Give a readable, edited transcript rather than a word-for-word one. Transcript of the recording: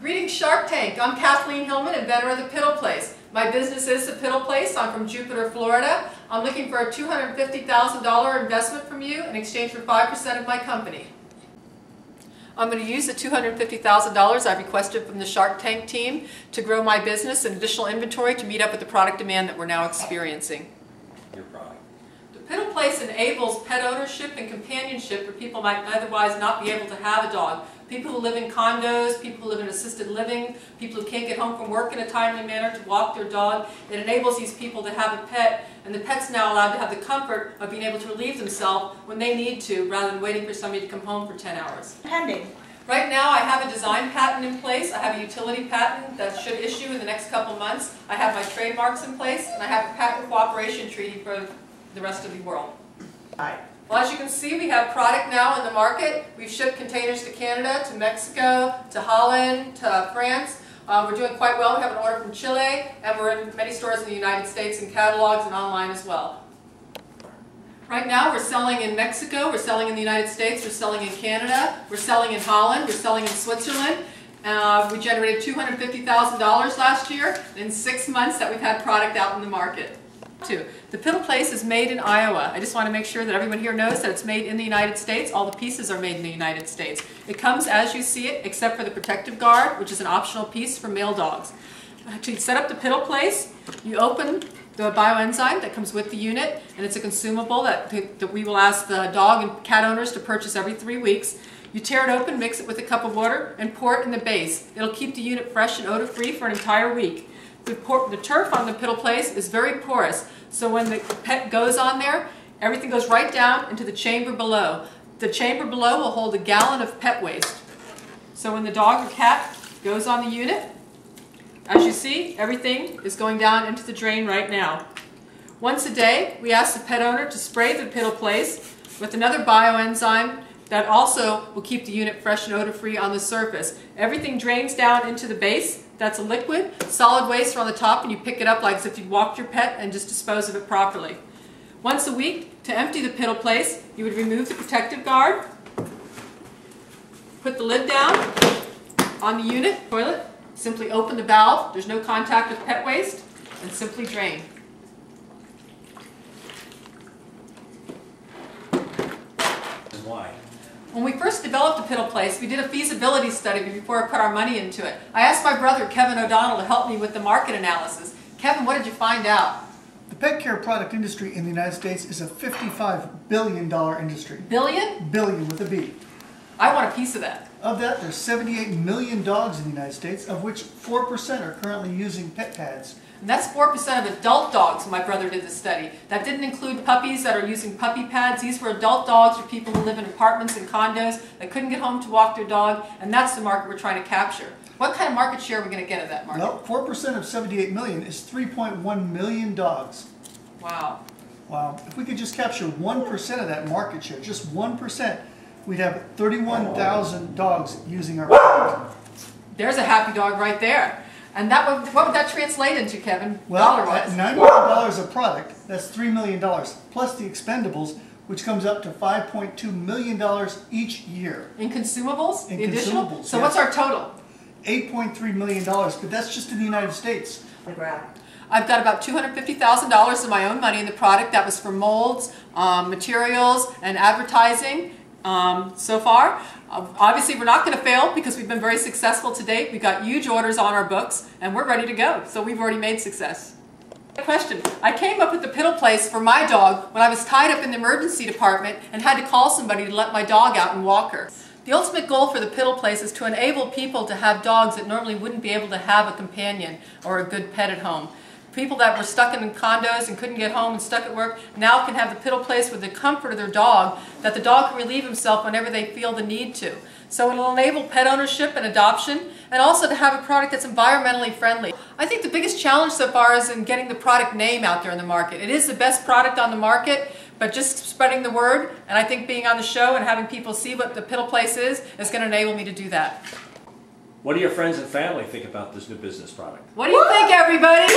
Greetings, Shark Tank. I'm Kathleen Hillman, inventor of the Piddle Place. My business is the Piddle Place. I'm from Jupiter, Florida. I'm looking for a $250,000 investment from you in exchange for 5% of my company. I'm going to use the $250,000 I've requested from the Shark Tank team to grow my business and additional inventory to meet up with the product demand that we're now experiencing. Your product. The Piddle Place enables pet ownership and companionship for people who might otherwise not be able to have a dog. People who live in condos, people who live in assisted living, people who can't get home from work in a timely manner to walk their dog. It enables these people to have a pet, and the pet's now allowed to have the comfort of being able to relieve themselves when they need to, rather than waiting for somebody to come home for 10 hours. Pending. Right now I have a design patent in place, I have a utility patent that should issue in the next couple months, I have my trademarks in place, and I have a patent cooperation treaty for the rest of the world. Well, as you can see, we have product now in the market. We've shipped containers to Canada, to Mexico, to Holland, to France. We're doing quite well. We have an order from Chile, and we're in many stores in the United States and catalogs and online as well. Right now, we're selling in Mexico, we're selling in the United States, we're selling in Canada, we're selling in Holland, we're selling in Switzerland. We generated $250,000 last year in 6 months that we've had product out in the market. The Piddle Place is made in Iowa. I just want to make sure that everyone here knows that it's made in the United States. All the pieces are made in the United States. It comes as you see it, except for the protective guard, which is an optional piece for male dogs. To set up the Piddle Place, you open the bioenzyme that comes with the unit, and it's a consumable that we will ask the dog and cat owners to purchase every 3 weeks. You tear it open, mix it with a cup of water, and pour it in the base. It'll keep the unit fresh and odor-free for an entire week. The turf on the Piddle Place is very porous, so when the pet goes on there, everything goes right down into the chamber below. The chamber below will hold 1 gallon of pet waste. So when the dog or cat goes on the unit, as you see, everything is going down into the drain right now. Once a day, we ask the pet owner to spray the Piddle Place with another bioenzyme that also will keep the unit fresh and odor-free on the surface. Everything drains down into the base. That's a liquid. Solid waste are on the top, and you pick it up like as if you'd walked your pet and just dispose of it properly. Once a week, to empty the Piddle Place, you would remove the protective guard, put the lid down on the unit, toilet, simply open the valve, there's no contact with pet waste, and simply drain. Why? When we first developed the Piddle Place, we did a feasibility study before we put our money into it. I asked my brother, Kevin O'Donnell, to help me with the market analysis. Kevin, what did you find out? The pet care product industry in the United States is a $55 billion industry. Billion? Billion with a B. I want a piece of that. Of that, there's 78 million dogs in the United States, of which 4% are currently using pet pads. And that's 4% of adult dogs when my brother did the study. That didn't include puppies that are using puppy pads. These were adult dogs for people who live in apartments and condos that couldn't get home to walk their dog, and that's the market we're trying to capture. What kind of market share are we going to get of that market? Well, 4% of 78 million is 3.1 million dogs. Wow. Wow. If we could just capture 1% of that market share, just 1%, we'd have 31,000 dogs using our product. There's a happy dog right there. And what would that translate into, Kevin, well, dollar-wise? at $9 million a product, that's $3 million, plus the expendables, which comes up to $5.2 million each year. In consumables? In the additional? consumables, So yes. What's our total? $8.3 million, but that's just in the United States. I've got about $250,000 of my own money in the product. That was for molds, materials, and advertising so far. Obviously, we're not going to fail because we've been very successful to date. We've got huge orders on our books, and we're ready to go. So we've already made success. Question. I came up with the Piddle Place for my dog when I was tied up in the emergency department and had to call somebody to let my dog out and walk her. The ultimate goal for the Piddle Place is to enable people to have dogs that normally wouldn't be able to have a companion or a good pet at home. People that were stuck in condos and couldn't get home and stuck at work now can have the Piddle Place with the comfort of their dog, that the dog can relieve himself whenever they feel the need to. So it'll enable pet ownership and adoption, and also to have a product that's environmentally friendly. I think the biggest challenge so far is in getting the product name out there in the market. It is the best product on the market, but just spreading the word, and I think being on the show and having people see what the Piddle Place is going to enable me to do that. What do your friends and family think about this new business product? What do you think, everybody?